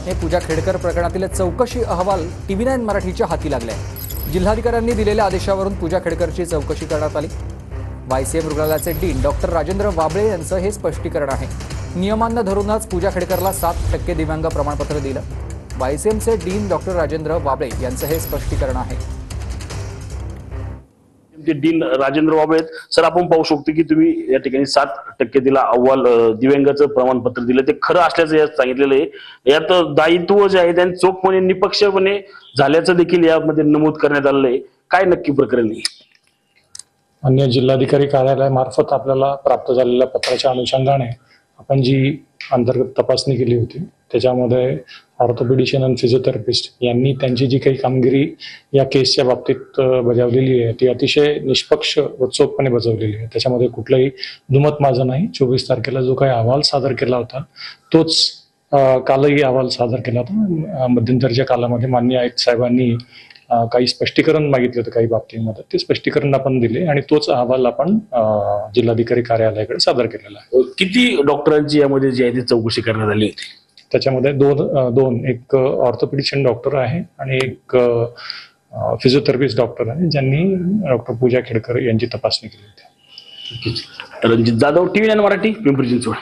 बातमी पूजा खेडकर प्रकरणातील चौकशी अहवाल TV9 मराठीच्या हाती लागलाय। जिल्हाधिकाऱ्यांनी दिलेल्या आदेशावरून पूजा खेडकरची चौकशी करण्यात आली। YCM रुग्णालयाचे डीन डॉक्टर राजेंद्र वाबळे यांचं हे स्पष्टीकरण आहे। नियमांना धरूनच पूजा खेडकरला 7% दिव्यांग प्रमाणपत्र दिलं। YCMचे डीन डॉक्टर राजेंद्र वाबळे यांचं हे स्पष्टीकरण आहे। डीन राजेंद्र वाबळे सर, आपण पाहू शकतो की तुम्ही या ठिकाणी 7% दिला अहवाल दिव्यांगाचं प्रमाणपत्र दिलं, ते खरं असल्याचं यात सांगितलेलं आहे। यात दायित्व जे आहे त्यांनी चोखपणे निपक्षपणे झाल्याचं देखील यामध्ये नमूद करण्यात आलेलं आहे। काय नक्की प्रकरण आहे? अन्य जिल्हाधिकारी कार्यालयामार्फत आपल्याला प्राप्त झालेल्या पत्राच्या अनुषंगाने आपण जी अंतर्गत तपासणी केली होती त्याच्यामध्ये ऑर्थोपेडिशियन आणि फिजिओथेरपिस्ट यांनी त्यांची जी काही कामगिरी या केसच्या बाबतीत बजावलेली आहे ती अतिशय निष्पक्ष व चोखपणे बजावलेली आहे। त्याच्यामध्ये कुठलंही दुमत माझं नाही। 24 तारखेला जो काही अहवाल सादर केला होता तोच कालही अहवाल सादर केला होता। मध्यंतरीच्या कालामध्ये माननीय आयुक्त साहेबांनी काही स्पष्टीकरण मागितले होते काही बाबतीमध्ये, ते स्पष्टीकरण आपण दिले आणि तोच अहवाल आपण जिल्हाधिकारी कार्यालयाकडे सादर केलेला आहे। किती डॉक्टरांची यामध्ये जी आहे ती चौकशी करण्यात आली होती? त्याच्यामध्ये दोन एक ऑर्थोपेडिशियन डॉक्टर आहे आणि एक फिजिओथेरपिस्ट डॉक्टर आहे ज्यांनी डॉक्टर पूजा खेडकर यांची तपासणी केली होती। रणजित जाधव, TV9 मराठी, पिंपरी चिंचवड।